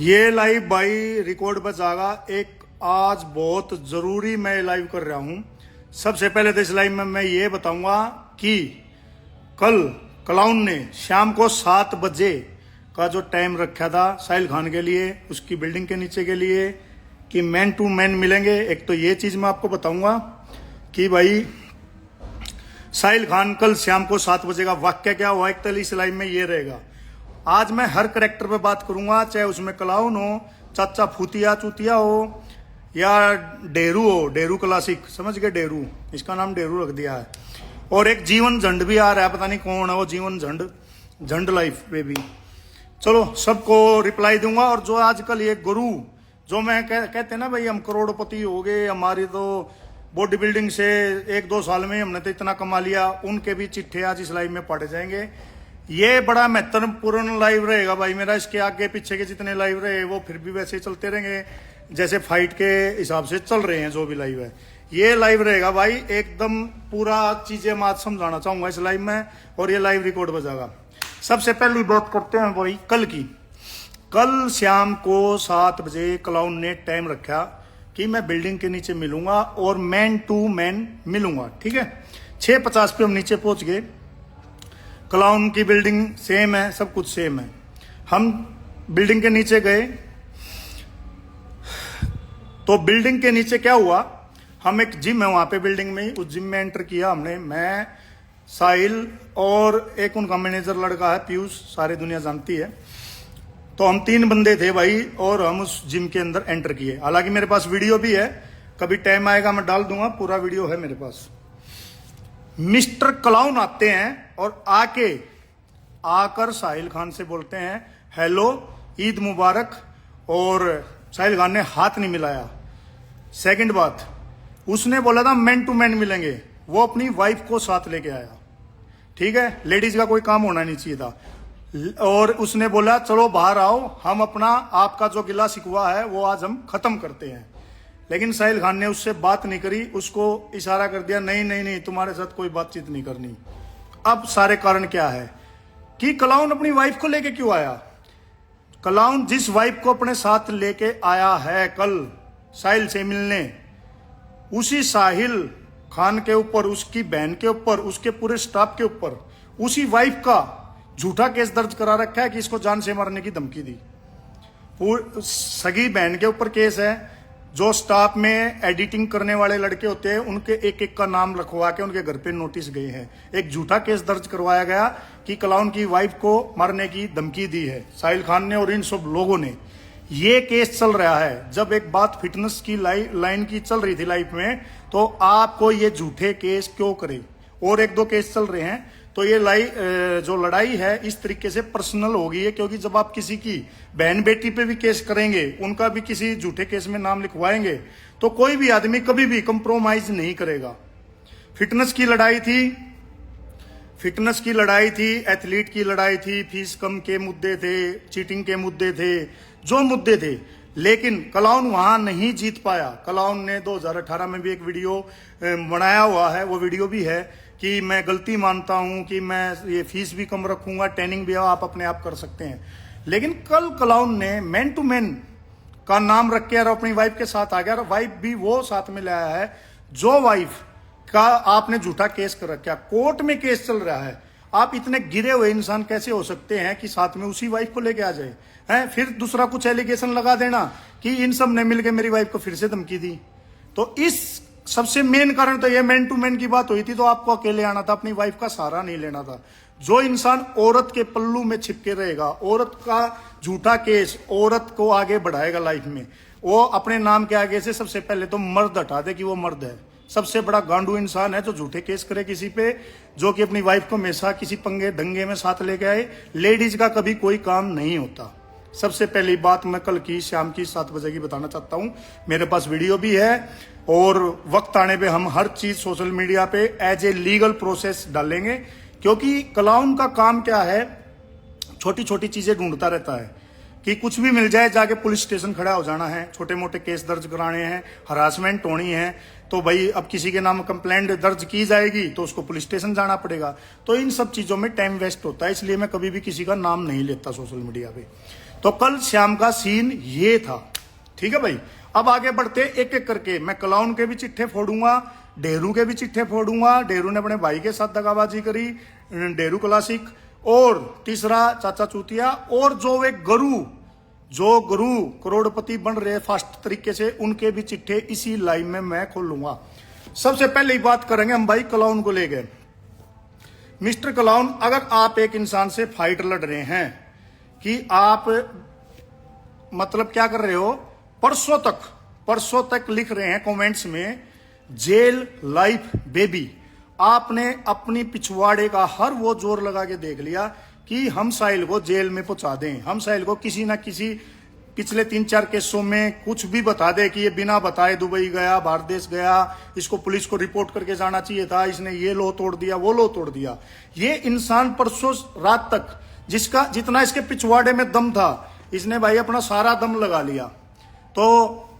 ये लाइव भाई रिकॉर्ड बचागा। एक आज बहुत जरूरी मैं लाइव कर रहा हूं। सबसे पहले तो इस लाइव में मैं ये बताऊंगा कि कल क्लाउन ने शाम को 7 बजे का जो टाइम रखा था साहिल खान के लिए, उसकी बिल्डिंग के नीचे के लिए, कि मैन टू मैन मिलेंगे। एक तो ये चीज मैं आपको बताऊंगा कि भाई साहिल खान कल शाम को 7 बजे का वाक्य क्या हुआ, एक तो इस लाइव में ये रहेगा। आज मैं हर करेक्टर पे बात करूंगा, चाहे उसमें क्लाउन हो, चाचा फूतिया चूतिया हो, या डेरू हो, डेरू क्लासिक, समझ गए, डेरू, इसका नाम डेरू रख दिया है। और एक जीवन झंड भी आ रहा है, पता नहीं कौन है वो जीवन झंड, झंड लाइफ पे भी। चलो सबको रिप्लाई दूंगा। और जो आजकल ये गुरु जो मैं कहते हैं ना भाई हम करोड़पति हो गए, हमारी तो बॉडी बिल्डिंग से 1-2 साल में हमने तो इतना कमा लिया, उनके भी चिट्ठे आज इस लाइव में पढ़े जाएंगे। ये बड़ा महत्वपूर्ण लाइव रहेगा भाई मेरा। इसके आगे पीछे के जितने लाइव रहे वो फिर भी वैसे चलते रहेंगे जैसे फाइट के हिसाब से चल रहे हैं जो भी लाइव है। ये लाइव रहेगा भाई एकदम पूरा चीजें मैं आज समझाना चाहूंगा इस लाइव में, और ये लाइव रिकॉर्ड बजागा। सबसे पहली बात करते हैं भाई कल की। कल शाम को 7 बजे क्लाउन ने टाइम रखा कि मैं बिल्डिंग के नीचे मिलूंगा और मैन टू मैन मिलूंगा, ठीक है। 6:50 पे हम नीचे पहुंच गए। क्लाउन की बिल्डिंग सेम है, सब कुछ सेम है। हम बिल्डिंग के नीचे गए तो बिल्डिंग के नीचे क्या हुआ, हम एक जिम है वहां पे बिल्डिंग में ही, उस जिम में एंटर किया हमने, मैं, साहिल और एक उनका मैनेजर लड़का है पीयूष, सारी दुनिया जानती है। तो हम 3 बंदे थे भाई, और हम उस जिम के अंदर एंटर किए। हालांकि मेरे पास वीडियो भी है, कभी टाइम आएगा मैं डाल दूंगा, पूरा वीडियो है मेरे पास। मिस्टर क्लाउन आते हैं और आकर साहिल खान से बोलते हैं हेलो, ईद मुबारक, और साहिल खान ने हाथ नहीं मिलाया। सेकंड बात, उसने बोला था मैन टू मैन मिलेंगे, वो अपनी वाइफ को साथ लेके आया, ठीक है, लेडीज का कोई काम होना नहीं चाहिए था। और उसने बोला चलो बाहर आओ, हम अपना आपका जो गिला शिकवा है वो आज हम खत्म करते हैं। लेकिन साहिल खान ने उससे बात नहीं करी, उसको इशारा कर दिया नहीं नहीं नहीं तुम्हारे साथ कोई बातचीत नहीं करनी। अब सारे कारण क्या है कि क्लाउन अपनी वाइफ को लेके क्यों आया। क्लाउन जिस वाइफ को अपने साथ लेके आया है कल साहिल से मिलने, उसी साहिल खान के ऊपर, उसकी बहन के ऊपर, उसके पूरे स्टाफ के ऊपर, उसी वाइफ का झूठा केस दर्ज करा रखा है कि इसको जान से मारने की धमकी दी। सगी बहन के ऊपर केस है। जो स्टाफ में एडिटिंग करने वाले लड़के होते हैं उनके एक एक का नाम लिखवा के उनके घर पे नोटिस गए हैं। एक झूठा केस दर्ज करवाया गया कि क्लाउन की वाइफ को मारने की धमकी दी है साहिल खान ने और इन सब लोगों ने। ये केस चल रहा है। जब एक बात फिटनेस की लाइन की चल रही थी लाइफ में, तो आपको ये झूठे केस क्यों करे। और 1-2 केस चल रहे हैं, तो ये जो लड़ाई है इस तरीके से पर्सनल हो गई है, क्योंकि जब आप किसी की बहन बेटी पे भी केस करेंगे, उनका भी किसी झूठे केस में नाम लिखवाएंगे, तो कोई भी आदमी कभी भी कंप्रोमाइज नहीं करेगा। फिटनेस की लड़ाई थी, एथलीट की लड़ाई थी, फीस कम के मुद्दे थे, चीटिंग के मुद्दे थे, जो मुद्दे थे, लेकिन क्लाउन वहां नहीं जीत पाया। क्लाउन ने 2018 में भी एक वीडियो बनाया हुआ है, वो वीडियो भी है कि मैं गलती मानता हूं कि मैं ये फीस भी कम रखूंगा, ट्रेनिंग भी आप अपने आप कर सकते हैं। लेकिन कल क्लाउन ने मैन टू मैन का नाम रख के और अपनी वाइफ के साथ आ गया, और वाइफ भी वो साथ में लाया है जो वाइफ का आपने झूठा केस कर रखा, कोर्ट में केस चल रहा है। आप इतने गिरे हुए इंसान कैसे हो सकते हैं कि साथ में उसी वाइफ को लेके आ जाए हैं, फिर दूसरा कुछ एलिगेशन लगा देना कि इन सब ने मिलकर मेरी वाइफ को फिर से धमकी दी। तो इस सबसे मेन कारण तो ये मैन टू मैन की बात हुई थी, तो आपको अकेले आना था, अपनी वाइफ का सहारा नहीं लेना था। जो इंसान औरत के पल्लू में छिपके रहेगा, औरत का झूठा केस औरत को आगे बढ़ाएगा लाइफ में, वो अपने नाम के आगे से सबसे पहले तो मर्द हटा दे कि वो मर्द है। सबसे बड़ा गांडू इंसान है जो झूठे केस करे किसी पे, जो कि अपनी वाइफ को हमेशा किसी पंगे दंगे में साथ लेके आए। लेडीज का कभी कोई काम नहीं होता। सबसे पहली बात मैं कल की शाम की 7 बजे की बताना चाहता हूं। मेरे पास वीडियो भी है, और वक्त आने पे हम हर चीज सोशल मीडिया पे एज ए लीगल प्रोसेस डालेंगे, क्योंकि क्लाउन का काम क्या है, छोटी छोटी चीजें ढूंढता रहता है कि कुछ भी मिल जाए जाके पुलिस स्टेशन खड़ा हो जाना है, छोटे मोटे केस दर्ज कराने हैं, हरासमेंट होनी है, तो भाई अब किसी के नाम कंप्लेंट दर्ज की जाएगी तो उसको पुलिस स्टेशन जाना पड़ेगा। तो इन सब चीजों में टाइम वेस्ट होता है, इसलिए मैं कभी भी किसी का नाम नहीं लेता सोशल मीडिया पे। तो कल शाम का सीन ये था। ठीक है भाई, अब आगे बढ़ते एक एक करके। मैं क्लाउन के भी चिट्ठे फोड़ूंगा, डेरू के भी चिट्ठे फोड़ूंगा। डेरू ने अपने भाई के साथ दगाबाजी करी, डेरू क्लासिक। और तीसरा चाचा चूतिया, और जो एक गुरु करोड़पति बन रहे फास्ट तरीके से, उनके भी चिट्ठे इसी लाइव में मैं खोलूंगा। सबसे पहले ही बात करेंगे हम भाई क्लाउन को लेके। मिस्टर क्लाउन, अगर आप एक इंसान से फाइट लड़ रहे हैं कि आप मतलब क्या कर रहे हो, परसों तक लिख रहे हैं कमेंट्स में जेल लाइफ बेबी, आपने अपनी पिछवाड़े का हर वो जोर लगा के देख लिया कि हम साहिल को जेल में पहुंचा दें, हम साहिल को किसी ना किसी पिछले 3-4 केसों में कुछ भी बता दे कि ये बिना बताए दुबई गया, बाहर देश गया, इसको पुलिस को रिपोर्ट करके जाना चाहिए था, इसने ये लो तोड़ दिया, वो लो तोड़ दिया। ये इंसान परसों रात तक जिसका जितना इसके पिछवाड़े में दम था, इसने भाई अपना सारा दम लगा लिया। तो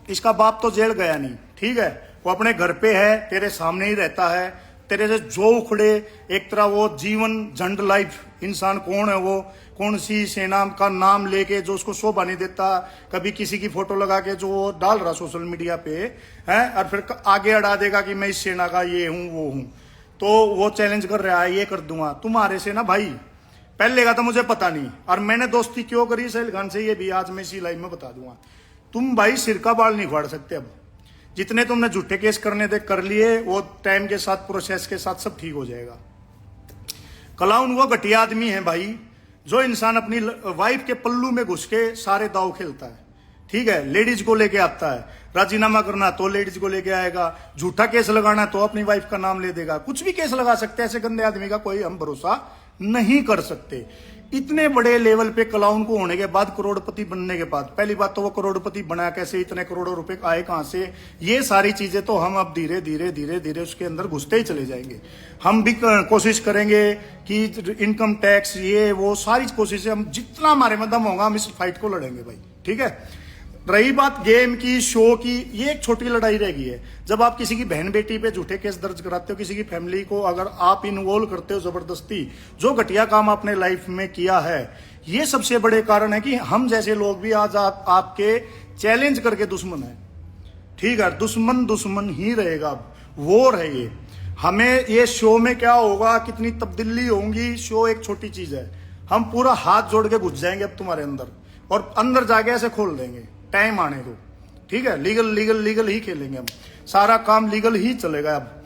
इसका बाप तो जेल गया नहीं, ठीक है, वो अपने घर पे है, तेरे सामने ही रहता है, तेरे से जो उखड़े। एक तरह वो जीवन झंड लाइफ इंसान कौन है, वो कौन सी सेना का नाम लेके जो उसको शोभा नहीं देता, कभी किसी की फोटो लगा के जो वो डाल रहा सोशल मीडिया पे है, और फिर आगे अड़ा देगा कि मैं इस सेना का ये हूं वो हूं। तो वो चैलेंज कर रहा है, ये कर दूंगा तुम्हारे से ना भाई। पहले का तो मुझे पता नहीं, और मैंने दोस्ती क्यों करी साहिल खान से, ये भी आज मैं इसी लाइव में बता दूंगा। तुम भाई सिर का बाल नहीं उखाड़ सकते। अब जितने तुमने झूठे केस करने थे कर लिए, वो टाइम के साथ प्रोसेस के साथ सब ठीक हो जाएगा। क्लाउन वो घटिया आदमी है भाई, जो इंसान अपनी वाइफ के पल्लू में घुस के सारे दाव खेलता है। ठीक है, लेडीज को लेके आता है, राजीनामा करना तो लेडीज को लेके आएगा, झूठा केस लगाना तो अपनी वाइफ का नाम ले देगा, कुछ भी केस लगा सकते हैं। ऐसे गंदे आदमी का कोई हम भरोसा नहीं कर सकते। इतने बड़े लेवल पे क्लाउन को होने के बाद, करोड़पति बनने के बाद, पहली बात तो वो करोड़पति बना कैसे, इतने करोड़ों रुपए आए कहां से, ये सारी चीजें तो हम अब धीरे धीरे उसके अंदर घुसते ही चले जाएंगे। हम भी कोशिश करेंगे कि इनकम टैक्स ये वो सारी कोशिशें, हम जितना हमारे में दम होगा हम इस फाइट को लड़ेंगे भाई। ठीक है, रही बात गेम की, शो की, ये एक छोटी लड़ाई रह गई है। जब आप किसी की बहन बेटी पे झूठे केस दर्ज कराते हो, किसी की फैमिली को अगर आप इन्वॉल्व करते हो जबरदस्ती, जो घटिया काम आपने लाइफ में किया है, ये सबसे बड़े कारण है कि हम जैसे लोग भी आज आपके चैलेंज करके दुश्मन है। ठीक है, दुश्मन ही रहेगा। अब वॉर है ये। हमें ये शो में क्या होगा, कितनी तब्दीली होंगी, शो एक छोटी चीज है। हम पूरा हाथ जोड़ के घुस जाएंगे अब तुम्हारे अंदर, और अंदर जाके ऐसे खोल देंगे, टाइम आने दो। ठीक है, लीगल ही खेलेंगे हम, सारा काम लीगल ही चलेगा अब।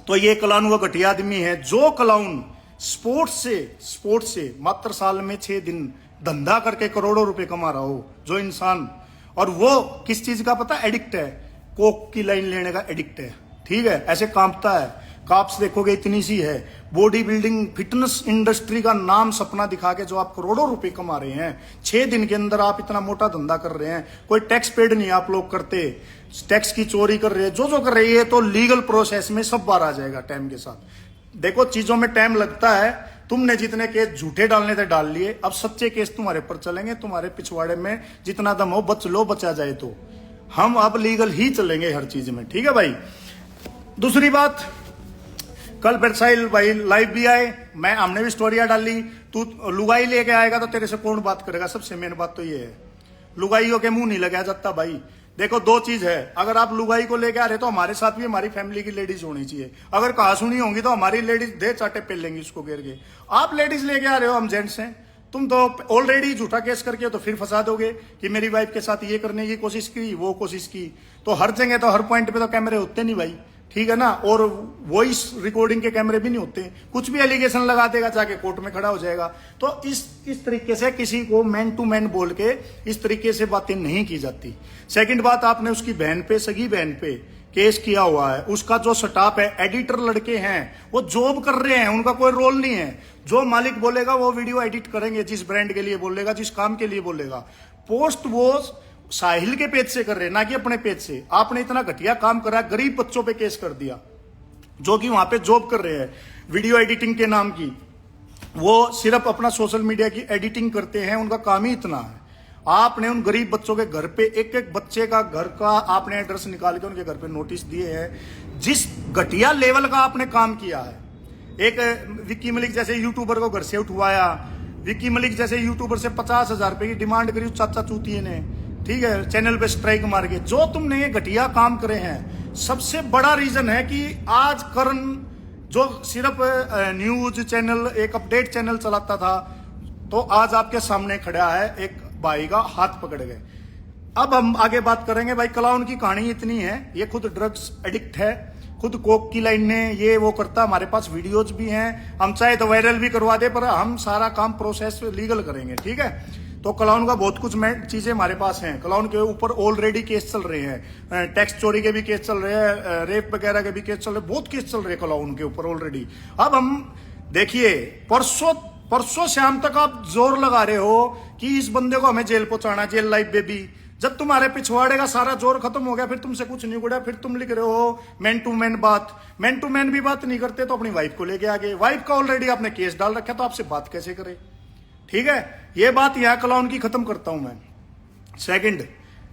तो ये क्लाउन वो घटिया आदमी है, जो क्लाउन स्पोर्ट्स से मात्र साल में 6 दिन धंधा करके करोड़ों रुपए कमा रहा हो, जो इंसान, और वो किस चीज का पता, एडिक्ट है, कोक की लाइन लेने का एडिक्ट है। ठीक है, ऐसे कांपता है, काप्स देखोगे इतनी सी है। बॉडी बिल्डिंग फिटनेस इंडस्ट्री का नाम सपना दिखा के जो आप करोड़ों रुपए कमा रहे हैं, 6 दिन के अंदर आप इतना मोटा धंधा कर रहे हैं, कोई टैक्स पेड नहीं आप लोग करते, टैक्स की चोरी कर रहे हैं, जो कर रही है, तो लीगल प्रोसेस में सब बाहर आ जाएगा टाइम के साथ। देखो चीजों में टाइम लगता है, तुमने जितने केस झूठे डालने थे डाल लिए, अब सच्चे केस तुम्हारे पर चलेंगे, तुम्हारे पिछवाड़े में जितना दम हो बचा जाए तो। हम अब लीगल ही चलेंगे हर चीज में। ठीक है भाई, दूसरी बात, कल फिर साहिल भाई लाइव भी आए, हमने भी स्टोरियां डाली। तू लुगाई लेके आएगा तो तेरे से कौन बात करेगा, सबसे मेन बात तो ये है, लुगाइयों के मुंह नहीं लगाया जाता भाई। देखो दो चीज है, अगर आप लुगाई को लेके आ रहे तो हमारे साथ भी हमारी फैमिली की लेडीज होनी चाहिए। अगर कहा सुनी होंगी तो हमारी लेडीज दे चाटे पेल लेंगी उसको घेर के। आप लेडीज लेके आ रहे हो, हम जेंट्स हैं, तुम तो ऑलरेडी झूठा केस करके तो फिर फंसा दोगे कि मेरी वाइफ के साथ ये करने की कोशिश की, वो कोशिश की। तो हर जगह तो हर पॉइंट पे तो कैमरे होते नहीं भाई, ठीक है ना, और वॉइस रिकॉर्डिंग के कैमरे भी नहीं होते। कुछ भी एलिगेशन लगा देगा, जाके कोर्ट में खड़ा हो जाएगा। तो इस तरीके से किसी को मैन टू मैन बोल के इस तरीके से बातें नहीं की जाती। सेकंड बात, आपने उसकी बहन पे, सगी बहन पे केस किया हुआ है, उसका जो स्टाफ है, एडिटर लड़के हैं, वो जॉब कर रहे हैं, उनका कोई रोल नहीं है। जो मालिक बोलेगा वो वीडियो एडिट करेंगे, जिस ब्रांड के लिए बोलेगा, जिस काम के लिए बोलेगा। पोस्ट वो साहिल के पेज से कर रहे, ना कि अपने पेज से। आपने इतना घटिया काम करा, गरीब बच्चों पे केस कर दिया जो कि वहां पे जॉब कर रहे हैं वीडियो एडिटिंग के नाम की। वो सिर्फ अपना सोशल मीडिया की एडिटिंग करते हैं, उनका काम ही इतना है। आपने उन गरीब बच्चों के घर पे, एक एक बच्चे का घर का आपने एड्रेस निकाल के उनके घर पे नोटिस दिए हैं। जिस घटिया लेवल का आपने काम किया है, एक विक्की मलिक जैसे यूट्यूबर को घर से उठवाया, विक्की मलिक जैसे यूट्यूबर से 50,000 रुपए की डिमांड करी उस चाचा चूतिए ने, ठीक है, चैनल पे स्ट्राइक मार के। जो तुमने ये घटिया काम करे हैं, सबसे बड़ा रीजन है कि आज करण जो सिर्फ न्यूज चैनल, एक अपडेट चैनल चलाता था, तो आज आपके सामने खड़ा है एक भाई का हाथ पकड़ गए। अब हम आगे बात करेंगे। भाई क्लाउन की कहानी इतनी है, ये खुद ड्रग्स एडिक्ट है, खुद कोक की लाइन ने ये वो करता, हमारे पास वीडियोज भी हैं, हम चाहे तो वायरल भी करवा दे, पर हम सारा काम प्रोसेस लीगल करेंगे, ठीक है। तो क्लाउन का बहुत कुछ चीजें हमारे पास हैं। क्लाउन के ऊपर ऑलरेडी केस चल रहे हैं, टैक्स चोरी के भी केस चल रहे हैं, रेप वगैरह के भी केस चल रहे हैं, बहुत केस चल रहे हैं क्लाउन के ऊपर ऑलरेडी। अब हम देखिए, परसों शाम तक आप जोर लगा रहे हो कि इस बंदे को हमें जेल पहुंचाना, जेल लाइफ बेबी। जब तुम्हारे पिछवाड़े का सारा जोर खत्म हो गया, फिर तुमसे कुछ नहीं उड़ा, फिर तुम लिख रहे हो मैन टू मैन बात। मैन टू मैन भी बात नहीं करते तो अपनी वाइफ को लेके आगे, वाइफ का ऑलरेडी आपने केस डाल रखा, तो आपसे बात कैसे करे, ठीक है। ये बात यहां क्लाउन की खत्म करता हूं मैं। सेकंड,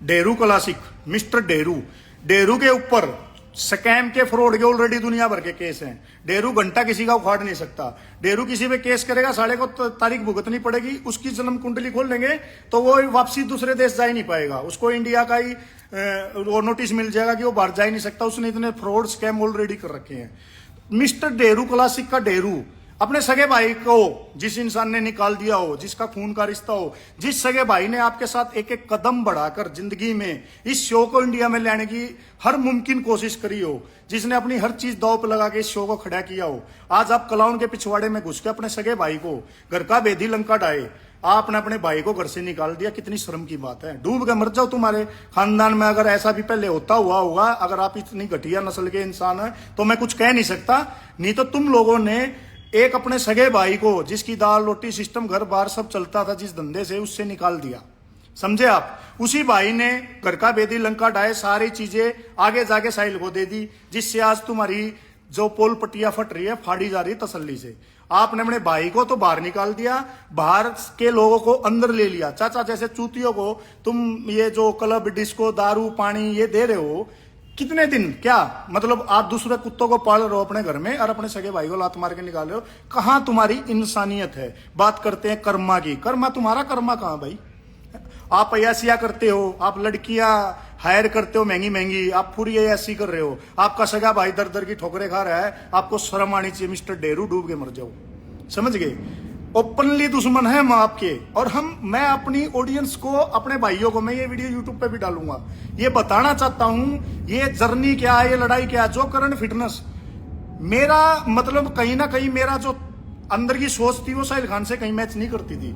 डेरू क्लासिक, मिस्टर डेरू के ऊपर स्कैम के, फ्रॉड के ऑलरेडी दुनिया भर के केस हैं। डेरू घंटा किसी का उखाड़ नहीं सकता। डेरू किसी पे केस करेगा, साले को तारीख भुगतनी पड़ेगी, उसकी जन्म कुंडली खोल लेंगे तो वो वापसी दूसरे देश जा ही नहीं पाएगा, उसको इंडिया का ही वो नोटिस मिल जाएगा कि वो बाहर जा ही नहीं सकता, उसने इतने फ्रॉड स्कैम ऑलरेडी कर रखे हैं। मिस्टर डेरू क्लासिक का डेरू अपने सगे भाई को, जिस इंसान ने निकाल दिया हो, जिसका खून का रिश्ता हो, जिस सगे भाई ने आपके साथ एक एक कदम बढ़ाकर जिंदगी में इस शो को इंडिया में लाने की हर मुमकिन कोशिश करी हो, जिसने अपनी हर चीज दांव पे लगा के इस शो को खड़ा किया हो, आज आप क्लाउन के पिछवाड़े में घुस के अपने सगे भाई को, घर का बेदी लंका डाए, आपने अपने भाई को घर से निकाल दिया। कितनी शर्म की बात है। डूब के मर जाओ। तुम्हारे खानदान में अगर ऐसा भी पहले होता हुआ होगा, अगर आप इतनी घटिया नस्ल के इंसान हैं, तो मैं कुछ कह नहीं सकता। नहीं तो तुम लोगों ने एक अपने सगे भाई को, जिसकी दाल रोटी सिस्टम घर बार सब चलता था जिस धंधे से, उससे निकाल दिया, समझे आप। उसी भाई ने घर का बेदी लंका डाए, सारी चीजें आगे जाके साहिल को दे दी, जिससे आज तुम्हारी जो पोल पट्टियां फट रही है, फाड़ी जा रही है तसल्ली से। आपने अपने भाई को तो बाहर निकाल दिया, बाहर के लोगों को अंदर ले लिया। चाचा जैसे चूतियों को तुम ये जो क्लब, डिस्को, दारू, पानी ये दे रहे हो, कितने दिन, क्या मतलब आप दूसरे कुत्तों को पाल रहे हो अपने घर में और अपने सगे भाई को लात मार के निकाल रहे हो। कहां तुम्हारी इंसानियत है। बात करते हैं कर्मा की, कर्मा तुम्हारा कर्मा कहां भाई। आप अयासिया करते हो, आप लड़कियां हायर करते हो महंगी महंगी, आप पूरी अयासी कर रहे हो, आपका सगा भाई दर दर की ठोकरे खा रहा है, आपको शर्म आनी चाहिए। मिस्टर डेरू, डूब के मर जाओ, समझ गए। ओपनली दुश्मन है हम आपके। और मैं अपनी ऑडियंस को, अपने भाइयों को, मैं ये वीडियो यूट्यूब पे भी डालूंगा, ये बताना चाहता हूं ये जर्नी क्या है, ये लड़ाई क्या है। जो करंट फिटनेस मेरा मतलब कहीं ना कहीं मेरा जो अंदर की सोच थी वो साहिल खान से कहीं मैच नहीं करती थी।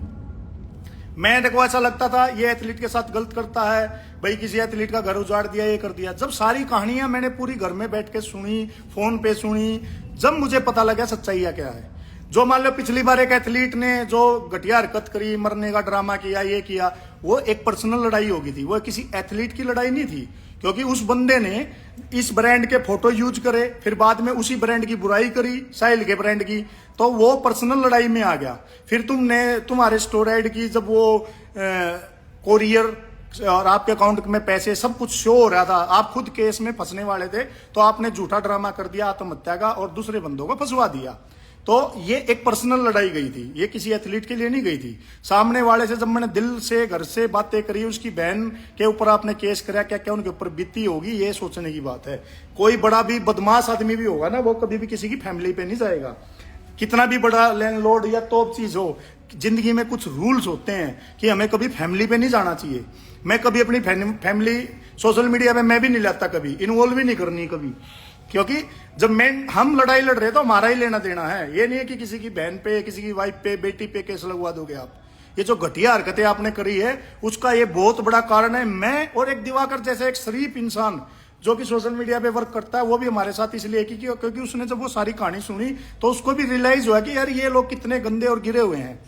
मैं देखो ऐसा लगता था ये एथलीट के साथ गलत करता है, भाई किसी एथलीट का घर उजाड़ दिया, ये कर दिया। जब सारी कहानियां मैंने पूरी घर में बैठ के सुनी, फोन पे सुनी, जब मुझे पता लगा सच्चाई क्या है। जो मान लो पिछली बार एक एथलीट ने जो घटिया हरकत करी, मरने का ड्रामा किया, ये किया, वो एक पर्सनल लड़ाई होगी थी, वो किसी एथलीट की लड़ाई नहीं थी। क्योंकि उस बंदे ने इस ब्रांड के फोटो यूज करे, फिर बाद में उसी ब्रांड की बुराई करी, साहिल के ब्रांड की, तो वो पर्सनल लड़ाई में आ गया। फिर तुम्हारे स्टोराइड की जब वो कोरियर और आपके अकाउंट में पैसे सब कुछ शो हो रहा था, आप खुद केस में फंसने वाले थे, तो आपने झूठा ड्रामा कर दिया आत्महत्या का और दूसरे बंदों को फंसवा दिया। तो ये एक पर्सनल लड़ाई गई थी, ये किसी एथलीट के लिए नहीं गई थी। सामने वाले से जब मैंने दिल से, घर से बातें करी, उसकी बहन के ऊपर आपने केस कराया, क्या क्या उनके ऊपर बीती होगी, ये सोचने की बात है। कोई बड़ा भी बदमाश आदमी भी होगा ना, वो कभी भी किसी की फैमिली पे नहीं जाएगा। कितना भी बड़ा लैंडलॉर्ड या टॉप चीज हो, जिंदगी में कुछ रूल्स होते हैं कि हमें कभी फैमिली पे नहीं जाना चाहिए। मैं कभी अपनी फैमिली सोशल मीडिया पे मैं भी नहीं लाता, कभी इन्वॉल्व भी नहीं करनी कभी, क्योंकि जब हम लड़ाई लड़ रहे तो हमारा ही लेना देना है। ये नहीं है कि किसी की बहन पे, किसी की वाइफ पे, बेटी पे केस लगवा दोगे आप। ये जो घटिया हरकतें आपने करी है उसका ये बहुत बड़ा कारण है। मैं और एक दिवाकर जैसे एक शरीफ इंसान जो कि सोशल मीडिया पे वर्क करता है, वो भी हमारे साथ इसलिए क्योंकि उसने जब वो सारी कहानी सुनी तो उसको भी रियलाइज हुआ कि यार ये लोग कितने गंदे और गिरे हुए हैं।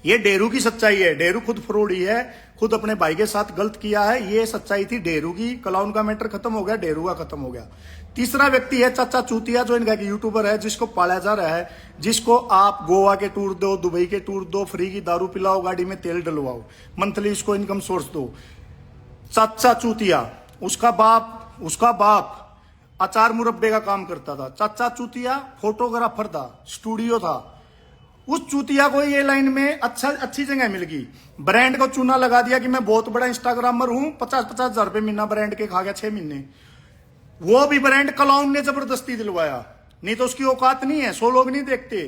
ये डेरू की सच्चाई है। डेरू खुद फ्रॉडी है, खुद अपने भाई के साथ गलत किया है। ये सच्चाई थी डेरू की। क्लाउन का मैटर खत्म हो गया, डेरू का खत्म हो गया। तीसरा व्यक्ति है चाचा चूतिया, जो इनका यूट्यूबर है, जिसको पाला जा रहा है, जिसको आप गोवा के टूर दो, दुबई के टूर दो, फ्री की दारू पिलाओ, गाड़ी में तेल डलवाओ, मंथली इसको इनकम सोर्स दो। चाचा चूतिया, उसका बाप अचार मुरब्बे का काम करता था। चाचा चूतिया फोटोग्राफर था, स्टूडियो था, उस चूतिया को ये लाइन में अच्छी जगह मिल गई, ब्रांड को चूना लगा दिया कि मैं बहुत बड़ा इंस्टाग्रामर हूं, 50-50 हजार रुपये महीना ब्रांड के खा गया 6 महीने। वो भी ब्रांड क्लाउन ने जबरदस्ती दिलवाया, नहीं तो उसकी औकात नहीं है, 100 लोग नहीं देखते,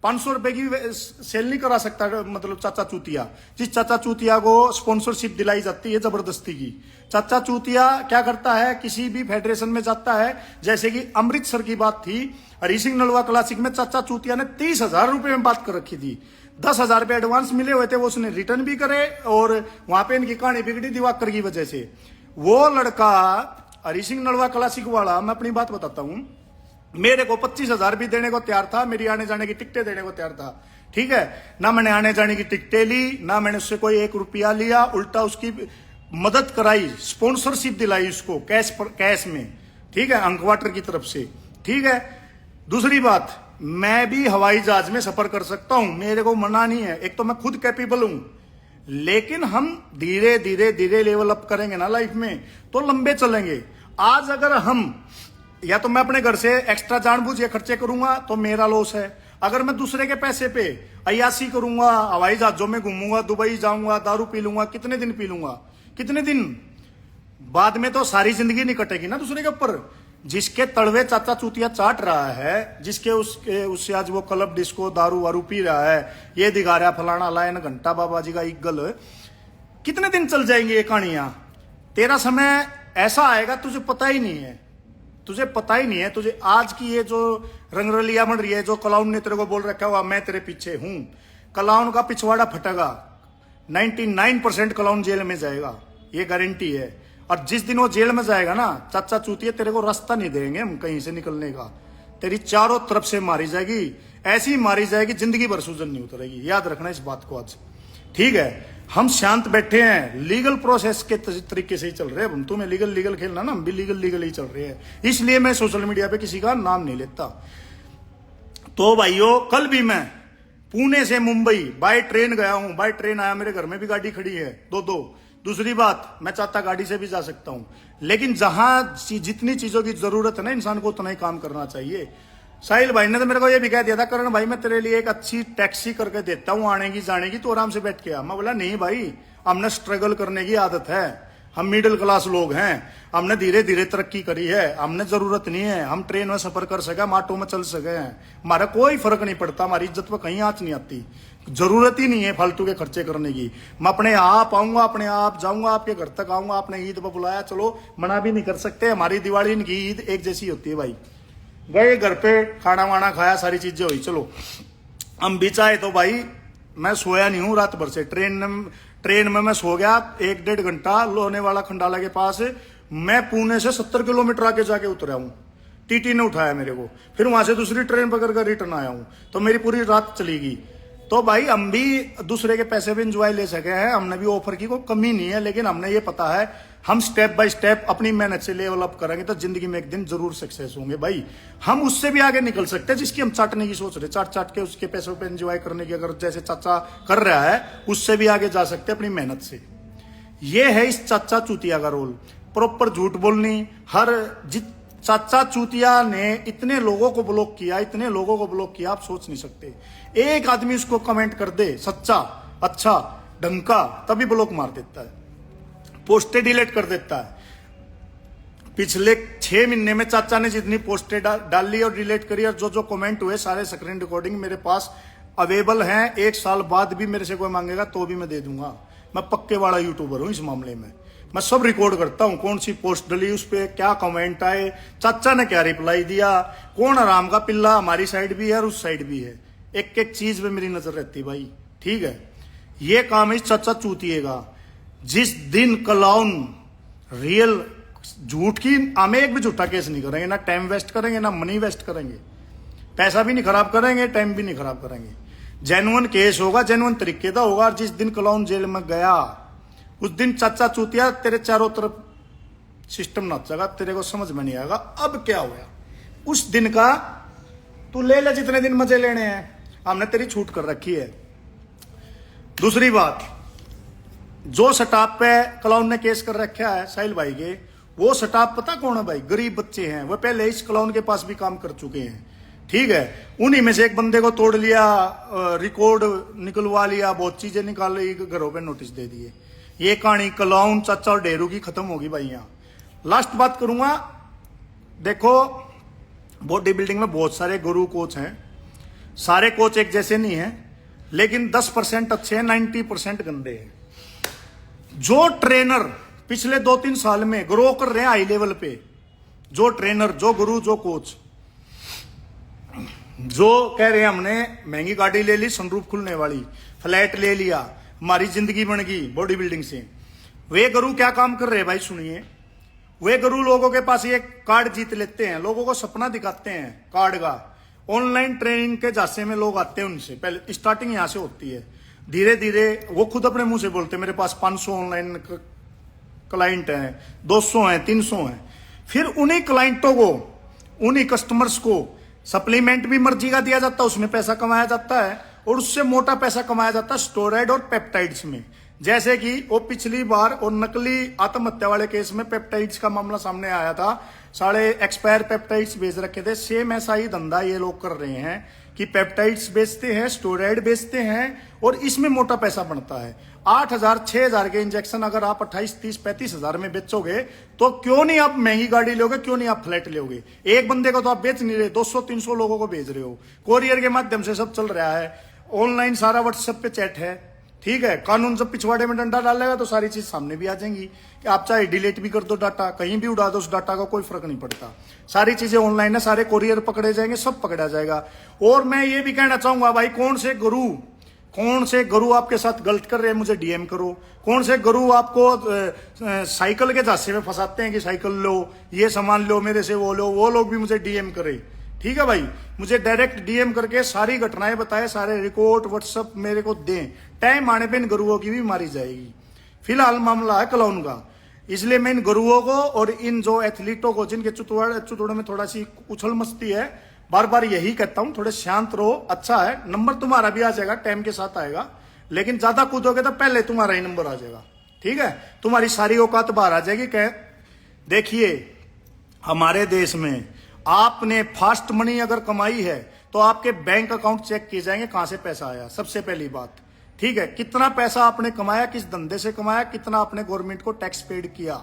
500 रुपए की सेल नहीं करा सकता मतलब चाचा चूतिया। जिस चाचा चूतिया को स्पॉन्सरशिप दिलाई जाती है जबरदस्ती की, चाचा चूतिया क्या करता है, किसी भी फेडरेशन में जाता है, जैसे कि अमृतसर की बात थी, हरी सिंह नलवा क्लासिक में चाचा चूतिया ने 30,000 रुपए में बात कर रखी थी, 10,000 रुपए एडवांस मिले हुए थे, वो उसने रिटर्न भी करे, और वहां पे इनकी कहानी बिगड़ी दिवाकर की वजह से। वो लड़का हरी सिंह नलवा क्लासिक वाला, मैं अपनी बात बताता हूं, मेरे को 25,000 भी देने को तैयार था, मेरी आने जाने की टिकटें देने को तैयार था, ठीक है ना। मैंने आने जाने की टिकटें ली ना, मैंने उससे कोई 1 रुपया लिया, उल्टा उसकी मदद कराई, स्पॉन्सरशिप दिलाई उसको कैश में, ठीक है, अंकवाटर की तरफ से, ठीक है। दूसरी बात, मैं भी हवाई जहाज में सफर कर सकता हूं, मेरे को मना नहीं है, एक तो मैं खुद कैपेबल हूं, लेकिन हम धीरे धीरे धीरे लेवल अप करेंगे ना लाइफ में तो लंबे चलेंगे। आज अगर हम, या तो मैं अपने घर से एक्स्ट्रा जानबूझ के खर्चे करूंगा तो मेरा लॉस है, अगर मैं दूसरे के पैसे पे अय्यासी करूंगा, हवाई जहाजों में घूमूंगा, दुबई जाऊंगा, दारू पी लूंगा, कितने दिन पी लूंगा, कितने दिन बाद में तो सारी जिंदगी नहीं कटेगी ना दूसरे के ऊपर। जिसके तड़वे चाचा चूतिया चाट रहा है, जिसके उससे आज वो क्लब डिस्को दारू वारू पी रहा है, ये दिखा रहा फलाना लाइन घंटा बाबा जी का इक्गल, कितने दिन चल जाएंगे ये कहानियां। तेरा समय ऐसा आएगा तुझे पता ही नहीं है, तुझे पता ही नहीं है। तुझे आज की ये जो रंगरलिया बन रही है, जो क्लाउन ने तेरे को बोल रखा हुआ मैं तेरे पीछे हूं, क्लाउन का पिछवाड़ा फटेगा, 99% क्लाउन जेल में जाएगा, ये गारंटी है। और जिस दिन वो जेल में जाएगा ना, चाचा चूतिया तेरे को रास्ता नहीं देंगे हम कहीं से निकलने का, तेरी चारों तरफ से मारी जाएगी, ऐसी मारी जाएगी जिंदगी भर सूजन नहीं उतरेगी। याद रखना इस बात को आज, ठीक है। हम शांत बैठे हैं, लीगल प्रोसेस के तरीके से ही चल रहे हैं। हम तुम्हें लीगल खेलना ना, हम भी लीगल ही चल रहे हैं, इसलिए मैं सोशल मीडिया पे किसी का नाम नहीं लेता। तो भाइयों, कल भी मैं पुणे से मुंबई बाय ट्रेन गया हूं, बाय ट्रेन आया, मेरे घर में भी गाड़ी खड़ी है दो। दूसरी बात, मैं चाहता गाड़ी से भी जा सकता हूं, लेकिन जहां जितनी चीजों की जरूरत है ना इंसान को, उतना ही काम करना चाहिए। साहिल भाई ने तो मेरे को ये भी कह दिया था, करण भाई मैं तेरे लिए एक अच्छी टैक्सी करके देता हूँ आने की जाने की, तो आराम से बैठ के आ। मैं बोला नहीं भाई, हमने स्ट्रगल करने की आदत है, हम मिडिल क्लास लोग हैं, हमने धीरे धीरे तरक्की करी है, हमने जरूरत नहीं है, हम ट्रेन में सफर कर सके, हम ऑटो में चल सके हैं, हमारा कोई फर्क नहीं पड़ता, हमारी इज्जत पर कहीं आंच नहीं आती, जरूरत ही नहीं है फालतू के खर्चे करने की। मैं अपने आप आऊंगा, अपने आप जाऊंगा, आपके घर तक आऊंगा, आपने ईद पर बुलाया, चलो मना भी नहीं कर सकते, हमारी दिवाली इनकी ईद एक जैसी होती है भाई। गए घर पे, खाना वाना खाया, सारी चीजें हुई, चलो हम भी चाहे तो भाई, मैं सोया नहीं हूं रात भर से, ट्रेन में मैं सो गया 1-1.5 घंटा लोहनेवाला खंडाला के पास। मैं पुणे से 70 किलोमीटर आगे जाके उतरा हूं, टीटी ने उठाया मेरे को, फिर वहां से दूसरी ट्रेन पकड़ कर रिटर्न आया हूं, तो मेरी पूरी रात चली गई। तो भाई हम भी दूसरे के पैसे भी एंजॉय ले सके हैं, हमने भी ऑफर की कोई कमी नहीं है, लेकिन हमने ये पता है हम स्टेप बाय स्टेप अपनी मेहनत से लेवल अप करेंगे तो जिंदगी में एक दिन जरूर सक्सेस होंगे भाई। हम उससे भी आगे निकल सकते हैं जिसकी हम चाटने की सोच रहे, चाट के उसके पैसों पे एंजॉय करने की, अगर जैसे चाचा कर रहा है उससे भी आगे जा सकते हैं अपनी मेहनत से। ये है इस चाचा चूतिया का रोल, प्रॉपर झूठ बोलनी। चाचा चूतिया ने इतने लोगों को ब्लॉक किया, आप सोच नहीं सकते। एक आदमी उसको कमेंट कर दे सच्चा, अच्छा, ढंग का, तभी ब्लॉक मार देता है, पोस्टें डिलीट कर देता है। पिछले 6 महीने में चाचा ने जितनी पोस्टें डाली और डिलीट करी और जो कमेंट हुए, सारे स्क्रीन रिकॉर्डिंग मेरे पास अवेलेबल हैं। 1 साल बाद भी मेरे से कोई मांगेगा तो भी मैं दे दूंगा। मैं पक्के वाला यूट्यूबर हूं इस मामले में, मैं सब रिकॉर्ड करता हूं, कौन सी पोस्ट डली, उस पर क्या कमेंट आए, चाचा ने क्या रिप्लाई दिया, कौन आराम का पिल्ला हमारी साइड भी है और उस साइड भी है, एक चीज पे मेरी नजर रहती भाई, ठीक है। ये काम है चाचा चूतिएगा। जिस दिन क्लाउन रियल झूठ की, हमें एक भी झूठा केस नहीं करेंगे, ना टाइम वेस्ट करेंगे, ना मनी वेस्ट करेंगे, पैसा भी नहीं खराब करेंगे, टाइम भी नहीं खराब करेंगे। जेन्युइन केस होगा, जेन्युइन तरीके का होगा। जिस दिन क्लाउन जेल में गया उस दिन चाचा चूतिया तेरे चारों तरफ सिस्टम नाचेगा, तेरे को समझ में नहीं आएगा अब क्या हुआ। उस दिन का तू ले ले जितने दिन मजे लेने हैं, हमने तेरी छूट कर रखी है। दूसरी बात, जो स्टाफ पे क्लाउन ने केस कर रखा है साहिल भाई के, वो स्टाफ पता कौन है भाई? गरीब बच्चे हैं, वो पहले इस क्लाउन के पास भी काम कर चुके हैं, ठीक है, उन्हीं में से एक बंदे को तोड़ लिया, रिकॉर्ड निकलवा लिया, बहुत चीजें निकाल ली, घरों पे नोटिस दे दिए। ये कहानी क्लाउन चाचा और डेरू की खत्म होगी भाई। यहाँ लास्ट बात करूंगा, देखो बॉडी बिल्डिंग में बहुत सारे गुरु कोच हैं, सारे कोच एक जैसे नहीं हैं, लेकिन 10% अच्छे हैं, 90% गंदे हैं। जो ट्रेनर पिछले 2-3 साल में ग्रो कर रहे हैं हाई लेवल पे, जो ट्रेनर, जो गुरु, जो कोच, जो कह रहे हैं हमने महंगी गाड़ी ले ली, सनरूफ खुलने वाली, फ्लैट ले लिया, हमारी जिंदगी बन गई बॉडी बिल्डिंग से, वे गुरु क्या काम कर रहे हैं भाई सुनिए। वे गुरु लोगों के पास ये कार्ड जीत लेते हैं, लोगों को सपना दिखाते हैं कार्ड का। ऑनलाइन ट्रेनिंग के झांसे में लोग आते हैं उनसे, पहले स्टार्टिंग यहां से होती है, धीरे धीरे वो खुद अपने मुंह से बोलते हैं मेरे पास 500 ऑनलाइन क्लाइंट हैं, 200 हैं, 300 हैं। फिर उन्हीं क्लाइंटों को, उन्हीं कस्टमर्स को सप्लीमेंट भी मर्जी का दिया जाता है, उसमें पैसा कमाया जाता है, और उससे मोटा पैसा कमाया जाता है स्टेरॉइड और पेप्टाइड्स में। जैसे कि वो पिछली बार और नकली आत्महत्या वाले केस में पेप्टाइड्स का मामला सामने आया था, सारे एक्सपायर पेप्टाइड्स बेच रखे थे। सेम ऐसा ही धंधा ये लोग कर रहे हैं कि पेप्टाइड्स बेचते हैं, स्टेरॉइड बेचते हैं, और इसमें मोटा पैसा बनता है। 8,000 6,000 के इंजेक्शन अगर आप 28, 30, 35 हजार में बेचोगे तो क्यों नहीं आप महंगी गाड़ी लोगे, क्यों नहीं आप फ्लैट लोगे। एक बंदे को तो आप बेच नहीं रहे, 200-300 लोगों को भेज रहे हो, कोरियर के माध्यम से सब चल रहा है, ऑनलाइन सारा व्हाट्सएप पे चैट है। ठीक है, कानून जब पिछवाड़े में डंडा डालेगा तो सारी चीज सामने भी आ जाएंगी कि आप चाहे डिलीट भी कर दो डाटा, कहीं भी उड़ा दो उस डाटा का, कोई फर्क नहीं पड़ता। सारी चीजें ऑनलाइन है, सारे कोरियर पकड़े जाएंगे, सब पकड़ा जाएगा। और मैं ये भी कहना चाहूंगा भाई, कौन से गुरु आपके साथ गलत कर रहे हैं मुझे डीएम करो। कौन से गुरु आपको साइकिल के झांसे में फंसाते हैं कि साइकिल लो, ये सामान लो मेरे से, वो लो, वो लोग भी मुझे डीएम करें। ठीक है भाई, मुझे डायरेक्ट डीएम करके सारी घटनाएं बताए, सारे रिकॉर्ड व्हाट्सएप मेरे को दें। टाइम आने पे इन गुरुओं की भी मारी जाएगी। फिलहाल मामला है क्लाउन का, इसलिए मैं इन गुरुओं को और इन जो एथलीटों को, जिनके चुतुड़ में थोड़ा सी उछल मस्ती है, बार बार यही कहता हूं, थोड़े शांत रहो। अच्छा है, नंबर तुम्हारा भी आ जाएगा, टाइम के साथ आएगा, लेकिन ज्यादा कूदोगे तो पहले तुम्हारा ही नंबर आ जाएगा। ठीक है, तुम्हारी सारी औकात बाहर आ जाएगी। देखिए, हमारे देश में आपने फास्ट मनी अगर कमाई है तो आपके बैंक अकाउंट चेक किए जाएंगे कहां से पैसा आया, सबसे पहली बात। ठीक है, कितना पैसा आपने कमाया, किस धंधे से कमाया, कितना आपने गवर्नमेंट को टैक्स पेड किया,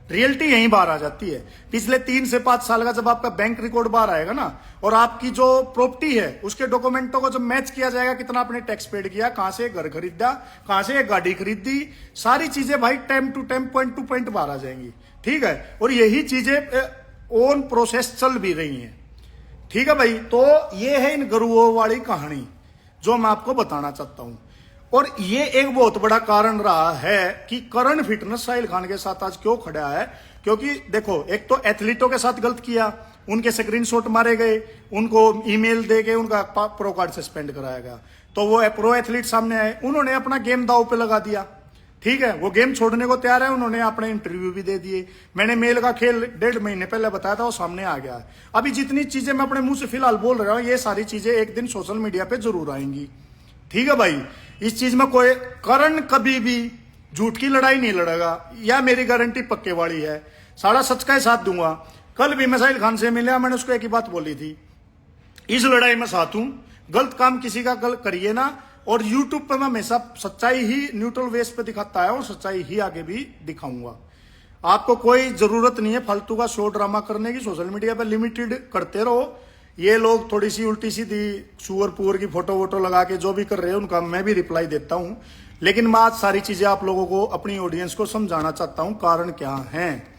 रियलिटी यहीं बाहर आ जाती है। पिछले 3 से 5 साल का जब आपका बैंक रिकॉर्ड बाहर आएगा ना, और आपकी जो प्रॉपर्टी है उसके डॉक्यूमेंटों को जब मैच किया जाएगा, कितना आपने टैक्स पेड किया, कहां से घर खरीदा, कहां से गाड़ी खरीदी, सारी चीजें भाई time to time, point to point बाहर आ जाएंगी। ठीक है, और यही चीजें ऑन प्रोसेस चल भी रही हैं। ठीक है भाई, तो ये है इन गुरुओं वाली कहानी जो मैं आपको बताना चाहता हूं। और ये एक बहुत बड़ा कारण रहा है कि करण फिटनेस साहिल खान के साथ आज क्यों खड़ा है, क्योंकि देखो, एक तो एथलीटों के साथ गलत किया, उनके स्क्रीनशॉट मारे गए, उनको ईमेल दे के उनका प्रो कार्ड सस्पेंड कराया गया, तो वो प्रो एथलीट सामने आए, उन्होंने अपना गेम दांव पे लगा दिया। ठीक है, वो गेम छोड़ने को तैयार है, उन्होंने अपने इंटरव्यू भी दे दिए। मैंने मेल का खेल 1.5 महीने पहले बताया था, वो सामने आ गया है। अभी जितनी चीजें मैं अपने मुंह से फिलहाल बोल रहा हूं, ये सारी चीजें एक दिन सोशल मीडिया पे जरूर आएंगी। ठीक है भाई, इस चीज में कोई करण कभी भी झूठ की लड़ाई नहीं लड़ेगा, या मेरी गारंटी पक्के वाली है, सारा सच का ही साथ दूंगा। कल भी मैं साहिल खान से मिला, मैंने उसको एक ही बात बोली थी, इस लड़ाई में साथ हूं, गलत काम किसी का गलत करिए ना। और यूट्यूब पर मैं हमेशा सच्चाई ही न्यूट्रल वेस पे दिखाता है, और सच्चाई ही आगे भी दिखाऊंगा। आपको कोई जरूरत नहीं है फालतू का शो ड्रामा करने की, सोशल मीडिया पर लिमिटेड करते रहो। ये लोग थोड़ी सी उल्टी सीधी सुअर पुअर की फोटो वोटो लगा के जो भी कर रहे हैं, उनका मैं भी रिप्लाई देता हूं, लेकिन मैं आज सारी चीजें आप लोगों को, अपनी ऑडियंस को समझाना चाहता हूं कारण क्या है।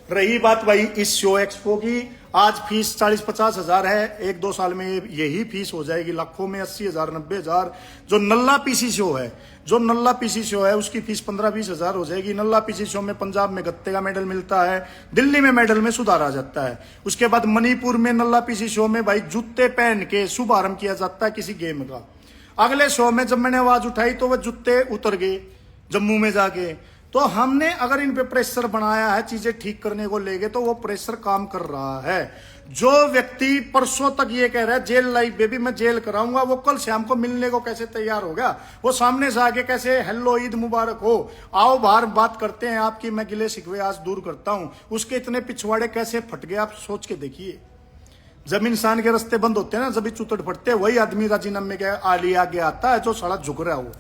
रही बात भाई इस शो एक्सपो की, आज फीस 40-50 हजार है, 1-2 साल में यही फीस हो जाएगी लाखों में, 80,000 90,000। जो नल्ला पीसी शो है उसकी फीस 15-20 हजार हो जाएगी। नल्ला पीसी शो में पंजाब में गत्ते का मेडल मिलता है, दिल्ली में मेडल में सुधार आ जाता है। उसके बाद मणिपुर में नल्ला पीसी शो में भाई जूते पहन के शुभारंभ किया जाता है किसी गेम का। अगले शो में जब मैंने आवाज उठाई तो वह जूते उतर गए जम्मू में जाके। तो हमने अगर इन पे प्रेशर बनाया है चीजें ठीक करने को लेके, तो वो प्रेशर काम कर रहा है। जो व्यक्ति परसों तक ये कह रहा है जेल लाइफ बेबी मैं जेल कराऊंगा, वो कल शाम को मिलने को कैसे तैयार हो गया, वो सामने से आके कैसे हेलो ईद मुबारक हो, आओ बाहर बात करते हैं आपकी, मैं गिले शिकवे आज दूर करता हूं, उसके इतने पिछवाड़े कैसे फट गए आप सोच के देखिए। जब इंसान के रास्ते बंद होते हैं ना, जब चुतड़ फटते हैं, वही आदमी राजीनामे के आली आगे आता है जो साला झुक रहा हो।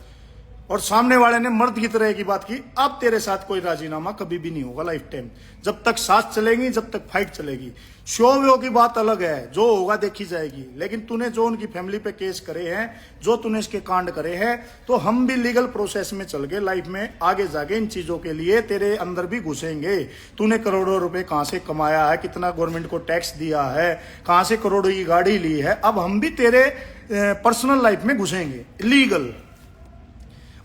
और सामने वाले ने मर्द की तरह की बात की, अब तेरे साथ कोई राजीनामा कभी भी नहीं होगा लाइफ टाइम, जब तक सांस चलेगी, जब तक फाइट चलेगी। शो व्यो की बात अलग है, जो होगा देखी जाएगी, लेकिन तूने जो उनकी फैमिली पे केस करे हैं, जो तूने इसके कांड करे हैं, तो हम भी लीगल प्रोसेस में चल के लाइफ में आगे जाके इन चीजों के लिए तेरे अंदर भी घुसेंगे। तूने करोड़ों रुपए कहां से कमाया है, कितना गवर्नमेंट को टैक्स दिया है, कहां से करोड़ों की गाड़ी ली है, अब हम भी तेरे पर्सनल लाइफ में घुसेंगे लीगल।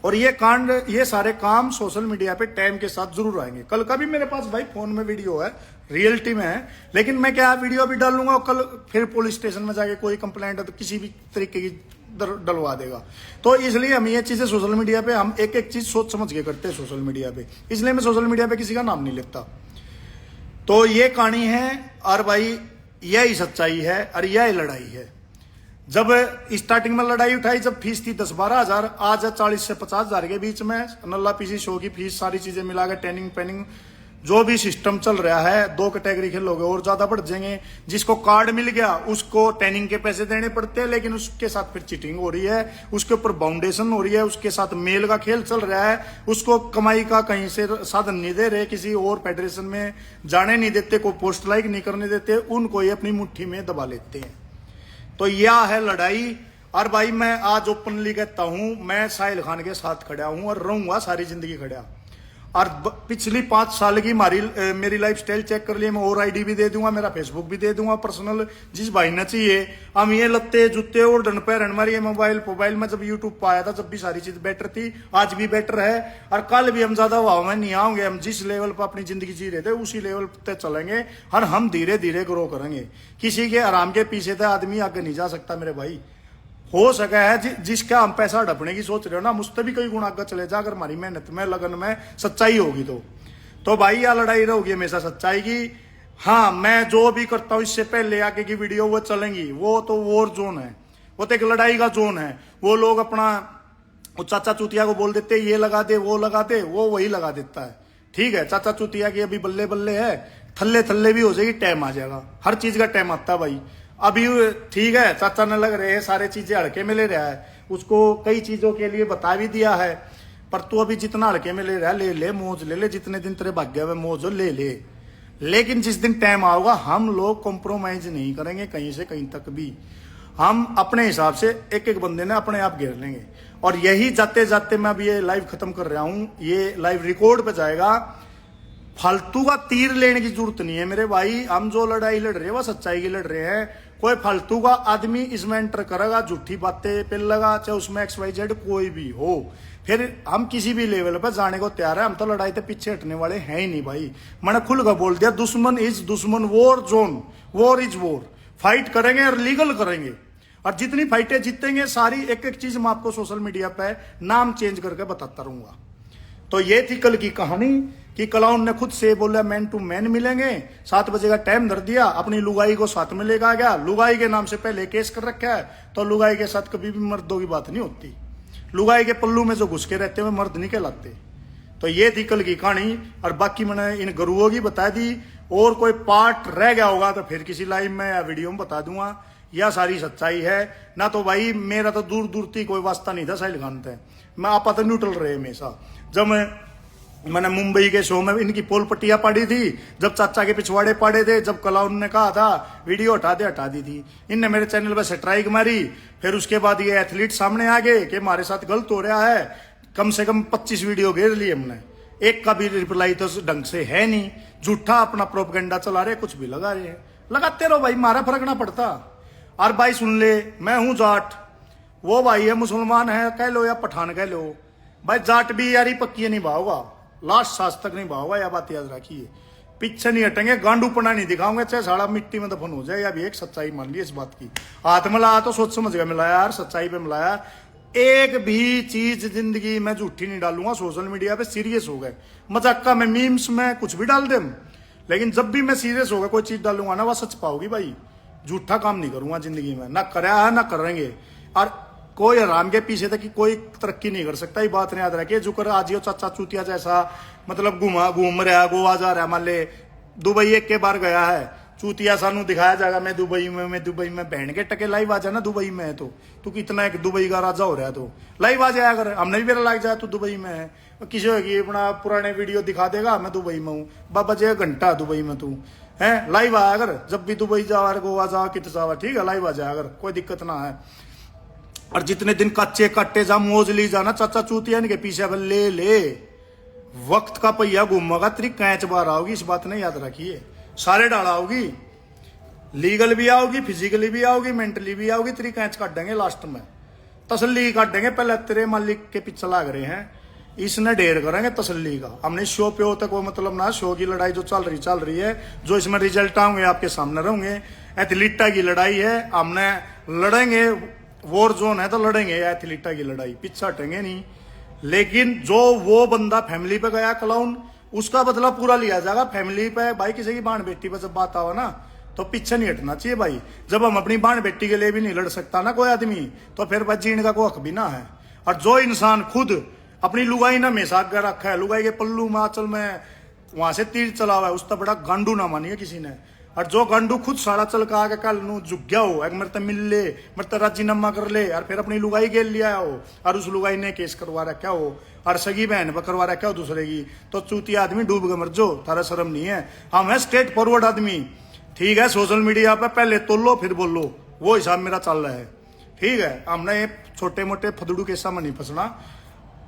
और ये कांड, ये सारे काम सोशल मीडिया पे टाइम के साथ जरूर आएंगे। कल का भी मेरे पास भाई फोन में वीडियो है, रियलिटी में है, लेकिन मैं क्या वीडियो भी डालूंगा और कल फिर पुलिस स्टेशन में जाके कोई कंप्लेंट है तो किसी भी तरीके की डलवा देगा। तो इसलिए हम ये चीजें सोशल मीडिया पे हम एक एक चीज सोच समझ के करते हैं सोशल मीडिया पे, इसलिए मैं सोशल मीडिया पे किसी का नाम नहीं लेता। तो ये कहानी है, और भाई यही सच्चाई है और यही लड़ाई है। जब स्टार्टिंग में लड़ाई उठाई, जब फीस थी 10-12 हजार, आज 40 से 50 हजार के बीच में, नल्ला पीसी शो की फीस, सारी चीजें मिलाकर ट्रेनिंग पेनिंग जो भी सिस्टम चल रहा है, 2 कैटेगरी के लोग और ज्यादा बढ़ जाएंगे। जिसको कार्ड मिल गया उसको ट्रेनिंग के पैसे देने पड़ते हैं, लेकिन उसके साथ फिर चीटिंग हो रही है, उसके ऊपर बाउंडेशन हो रही है, उसके साथ मेल का खेल चल रहा है, उसको कमाई का कहीं से साधन नहीं दे रहे, किसी और फेडरेशन में जाने नहीं देते, कोई पोस्ट लाइक नहीं करने देते, उनको ये अपनी मुट्ठी में दबा लेते हैं। तो यह है लड़ाई। और भाई मैं आज ओपनली कहता हूं, मैं साहिल खान के साथ खड़ा हूं और रहूंगा सारी जिंदगी खड़ा। और पिछली 5 साल की मेरी लाइफ स्टाइल चेक कर लिए, मैं और आईडी भी दे दूंगा, मेरा फेसबुक भी दे दूंगा पर्सनल, जिस भाई ने चाहिए। हम ये लत्ते जूते और ढन पैरन मारिए मोबाइल में जब यूट्यूब पाया था, जब भी सारी चीज बेटर थी, आज भी बेटर है और कल भी हम ज्यादा वाव में नहीं आएंगे। हम जिस लेवल पर अपनी जिंदगी जी रहे थे उसी लेवल पे चलेंगे और हम धीरे धीरे ग्रो करेंगे। किसी के आराम के पीछे से आदमी आगे नहीं जा सकता मेरे भाई। हो सका है जिसका हम पैसा ढपने की सोच रहे हो ना, मुझसे भी कई गुना आगे चले जा, अगर हमारी मेहनत में लगन में सच्चाई होगी तो भाई यह लड़ाई रहोगी हमेशा सच्चाई की। हाँ, मैं जो भी करता हूं इससे पहले आगे की वीडियो वो चलेंगी, वो तो वॉर जोन है, वो तो एक लड़ाई का जोन है। वो लोग अपना वो चाचा चूतिया को बोल देते ये लगा दे वो लगा दे, वो वही लगा देता है। ठीक है, चाचा चूतिया की अभी बल्ले बल्ले है, थल्ले थल्ले भी हो जाएगी, टाइम आ जाएगा, हर चीज का टाइम आता है भाई। अभी ठीक है, चाचा ने लग रहे हैं सारे चीजें हड़के में ले रहा है, उसको कई चीजों के लिए बता भी दिया है, पर तू अभी जितना हड़के में ले रहा है ले मौज ले, जितने दिन तेरे भाग्य में मौज हो ले। लेकिन जिस दिन टाइम आएगा हम लोग कॉम्प्रोमाइज नहीं करेंगे कहीं से कहीं तक भी। हम अपने हिसाब से एक एक बंदे ने अपने आप घेर लेंगे। और यही जाते जाते मैं अभी ये लाइव खत्म कर रहा हूं, ये लाइव रिकॉर्ड पे जाएगा। फालतू का तीर लेने की जरूरत नहीं है मेरे भाई। हम जो लड़ाई लड़ रहे हैं वो सच्चाई की लड़ रहे हैं। कोई फालतू का आदमी इसमें एंटर करेगा, झूठी बातें पे लगा, चाहे उसमें XYZ कोई भी हो, फिर हम किसी भी लेवल पर जाने को तैयार है। हम तो लड़ाई से पीछे हटने वाले हैं ही नहीं भाई। मैंने खुल कर बोल दिया, दुश्मन इज दुश्मन, war zone, war is war. Fight करेंगे और लीगल करेंगे, और जितनी फाइटें जीतेंगे सारी एक एक चीज मैं आपको सोशल मीडिया पे नाम चेंज करके बताता रहूंगा। तो ये थी कल की कहानी कि क्लाउन ने खुद से बोला मैन टू मैन मिलेंगे, 7 बजे का टाइम धर दिया, अपनी लुगाई को साथ में लेकर आ गया। लुगाई के नाम से पहले केस कर रखा है, तो लुगाई के साथ कभी भी मर्दों की बात नहीं होती। लुगाई के पल्लू में जो घुस के रहते हैं मर्द नहीं कहलाते। तो ये थी कल की कहानी, और बाकी मैंने इन गुरुओं की बता दी। और कोई पार्ट रह गया होगा तो फिर किसी लाइव में या वीडियो में बता दूंगा। यह सारी सच्चाई है ना। तो भाई मेरा तो दूर दूर थी कोई वास्ता नहीं था साहिल खान थे, मैं आपा तो न्यूट्रल रहे हमेशा। जब मैंने मुंबई के शो में इनकी पोल पट्टियां पाड़ी थी, जब चाचा के पिछवाड़े पाड़े थे, जब क्लाउन ने कहा था वीडियो हटा दी थी, इनने मेरे चैनल पर स्ट्राइक मारी। फिर उसके बाद ये एथलीट सामने आ गए कि हमारे साथ गलत हो रहा है। कम से कम 25 वीडियो घेर लिए हमने, एक का भी रिप्लाई तो ढंग से है नहीं। झूठा अपना प्रोपेगेंडा चला रहे, कुछ भी लगा रहे हैं, लगाते रहो भाई, मारा फर्क ना पड़ता। और भाई सुन ले, मैं हूं जाट, वो भाई है मुसलमान है कह लो या पठान कह लो, भाई जाट भी यारी पक्की नहीं भावगा, लास्ट सांस तक नहीं भावगा, यह बात याद रखिए। पीछे नहीं हटेंगे, गांडूपना नहीं दिखाऊंगे, चाहे साड़ा मिट्टी में दफन हो जाए। या भी एक सच्चाई मान ली इस बात की, हाथ मिलाया तो सोच समझ के मिलाया यार, सच्चाई पे मिलाया। एक भी चीज जिंदगी में झूठी नहीं डालूंगा। सोशल मीडिया पे सीरियस हो गए, मजाक में मीम्स में कुछ भी डाल दे, लेकिन जब भी मैं सीरियस हो गया कोई चीज डालूंगा ना, वह सच पाओगी भाई। झूठा काम नहीं करूंगा जिंदगी में, ना करा है ना करेंगे। और कोई आराम के पीछे तक कोई तरक्की नहीं कर सकता, ये बात नहीं याद रखिए। जो कर आज चाचा चूतिया जैसा मतलब घूम रहा, गोवा जा रहा है, मान ले दुबई एक के बार गया है, चूतिया सानू दिखाया जाएगा मैं दुबई में बहन के टके लाइव आ जाना दुबई में है तो तू कितना एक दुबई का राजा हो रहा है तो लाइव आ जाया अगर हमने भी मेरा लग जाए तू दुबई में है किसी होगी अपना पुराने वीडियो दिखा देगा मैं दुबई में हूँ बाबा जे घंटा दुबई में तू है लाइव आया अगर जब भी दुबई जावा गोवा जावा कित जावा ठीक है लाइव आ जाए अगर कोई दिक्कत ना है। और जितने दिन कच्चे कट्टे जा मौज ली जाना चाचा चूतिया इनके पीछे अब ले वक्त का पहिया घूमेगा तेरी कैच बार आओगी इस बात ने याद रखिए सारे डाला आओगी लीगल भी आओगी फिजिकली भी आओगी मेंटली भी आओगी तेरी कैच काटेंगे लास्ट में तसल्ली काटेंगे पहले तेरे मालिक के पीछे लाग रहे हैं इसने ढेर करेंगे तसल्ली का हमने शो पे होता कोई मतलब ना शो की लड़ाई जो चल रही है जो इसमें रिजल्ट आएंगे आपके सामने रहेंगे एथलीटा की लड़ाई है हमने लड़ेंगे वॉर जोन है तो लड़ेंगे एथलीटा की लड़ाई पीछे हटेंगे नहीं लेकिन जो वो बंदा फैमिली पे गया क्लाउन उसका बदला पूरा लिया जाएगा फैमिली पे भाई किसी की बाण बेटी पे जब बात आओ ना तो पीछे नहीं हटना चाहिए भाई जब हम अपनी बाण बेटी के लिए भी नहीं लड़ सकता ना कोई आदमी तो फिर भाई जीने का कोई हक भी ना है। और जो इंसान खुद अपनी लुगाई ना मेसा कर रखा है लुगाई के पल्लू माचल में वहां से तीर चला हुआ है उसका बड़ा गांडू ना मानिए किसी ने। और जो गांडू खुद साड़ा चल का आके कल नू झुक गया हो एक मरते मिल ले मरते राजीनामा कर ले और फिर अपनी लुगाई गेल लिया हो और उस लुगाई ने केस करवा रखा हो और सगी बहन पर करवा रखा हो दूसरे की तो चूतिया आदमी डूब के मर जो तारा शर्म नहीं है। हम है स्ट्रेट फॉरवर्ड आदमी ठीक है सोशल मीडिया पे पहले तोलो फिर बोलो वो हिसाब मेरा चल रहा है ठीक है। हमने छोटे मोटे फदड़ू केसा में नहीं फंसना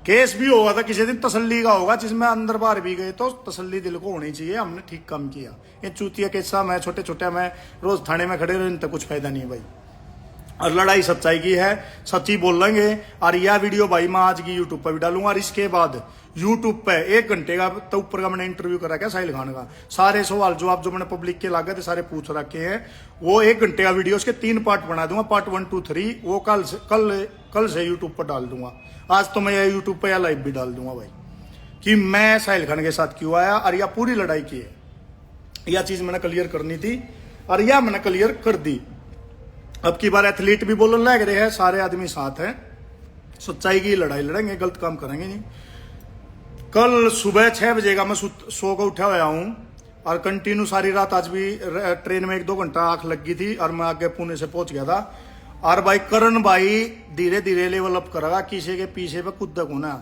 केस भी होगा था किसी दिन तसल्ली का होगा जिसमें अंदर बाहर भी गए तो तसल्ली दिल को होनी चाहिए हमने ठीक काम किया। ये चूतिया केसा में छोटे छोटे में रोज थाने में खड़े रहे तो कुछ फायदा नहीं है भाई। और लड़ाई सच्चाई की है सच्ची बोलेंगे। और यह वीडियो भाई मैं आज की यूट्यूब पर भी डालूंगा और इसके बाद यूट्यूब पे 1 घंटे का तो ऊपर का मैंने इंटरव्यू करा क्या साहिल खान का सारे सवाल जवाब जो मैंने पब्लिक के लागे थे सारे पूछ रखे हैं वो 1 घंटे का वीडियो उसके 3 पार्ट बना दूंगा पार्ट 1 2 3 वो कल से यूट्यूब पर डाल दूंगा। आज तो मैं यह यूट्यूब पर या लाइव भी डाल दूंगा भाई कि मैं साहिल खान के साथ क्यों आया और यह पूरी लड़ाई की है यह चीज मैंने क्लियर करनी थी और यह मैंने क्लियर कर दी। अब की बार एथलीट भी बोलने लग रहे हैं सारे आदमी साथ हैं सच्चाई की लड़ाई लड़ेंगे गलत काम करेंगे नहीं। कल सुबह 6 बजे का मैं सो को उठा हुआ हूँ और कंटिन्यू सारी रात आज भी ट्रेन में 1-2 घंटा आंख लग गई थी और मैं आगे पुणे से पहुंच गया था। और भाई करण भाई धीरे धीरे लेवल अप करेगा किसी के पीछे पे खुद तक होना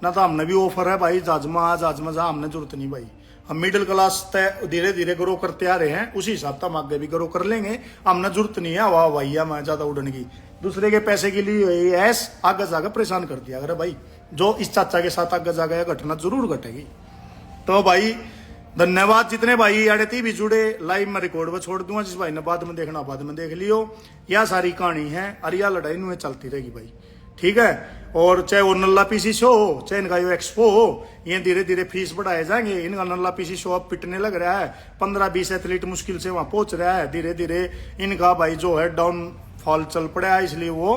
ना तो हमने भी ऑफर है भाई जाजमा जा हमने जरूरत नहीं भाई हम मिडिल क्लास तय धीरे धीरे ग्रो करते आ रहे हैं उसी हिसाब से हम आगे भी ग्रो कर लेंगे हमने जरूरत नहीं है वाह भैया मैं ज्यादा उड़ने की दूसरे के पैसे के लिए ऐस आगे जाकर परेशान कर दिया अगर भाई जो इस चाचा के साथ आगे जाकर घटना जरूर घटेगी। तो भाई धन्यवाद जितने भाई आड़े थी भी जुड़े लाइव में रिकॉर्ड पर छोड़ दूंगा जिस भाई ने बाद में देखना बाद में देख लियो यह सारी कहानी है और यह लड़ाई में चलती रहेगी भाई ठीक है। और चाहे वो नल्ला पीसी शो हो चाहे इनका यो एक्सपो हो ये धीरे धीरे फीस बढ़ाए जाएंगे। इनका नल्ला पीसी शो अब पिटने लग रहा है 15-20 एथलीट मुश्किल से वहां पहुंच रहा है धीरे धीरे इनका भाई जो है डाउनफॉल चल पड़ा है इसलिए वो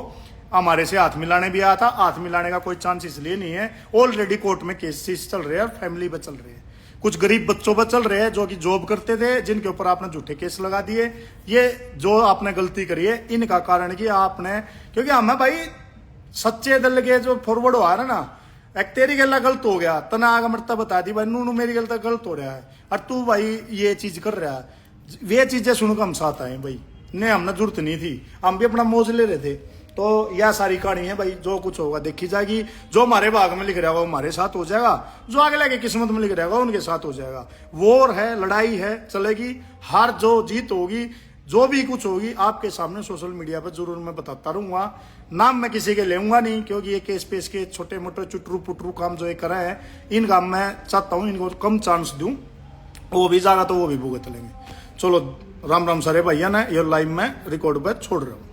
हमारे से हाथ मिलाने भी आया था हाथ मिलाने का कोई चांस इसलिए नहीं है ऑलरेडी कोर्ट में केसेस चल रहे हैं फैमिली पर चल रहे हैं कुछ गरीब बच्चों पर चल रहे हैं जो कि जॉब करते थे जिनके ऊपर आपने झूठे केस लगा दिए ये जो आपने गलती करी है इनका कारण कि आपने क्योंकि हमें भाई सच्चे दिल के जो फॉरवर्ड हुआ है ना एक तेरी गला गलत हो गया तना आगे मरता बता दी भाई नू मेरी गलत गलत हो रहा है और तू भाई ये चीज कर रहा है वे चीजें सुनकर हम साथ आए भाई ने हमने जरूरत नहीं थी हम भी अपना मौज ले रहे थे। तो यह सारी कहानी है भाई जो कुछ होगा देखी जाएगी जो हमारे भाग में लिख रहा होगा हमारे साथ हो जाएगा जो आगे लगे किस्मत में लिख रहा होगा उनके साथ हो जाएगा। वॉर है लड़ाई है चलेगी हार जो जीत होगी जो भी कुछ होगी आपके सामने सोशल मीडिया पर जरूर मैं बताता रहूंगा। नाम मैं किसी के लेऊंगा नहीं क्योंकि ये केस पेस के छोटे मोटे चुटरू पुटरू काम जो ये कर रहे हैं इन काम मैं चाहता हूँ इनको कम चांस दूं वो भी जाएगा तो वो भी भुगत लेंगे। चलो राम राम सारे भैया ने ये लाइव में रिकॉर्ड पर छोड़ रहा हूँ।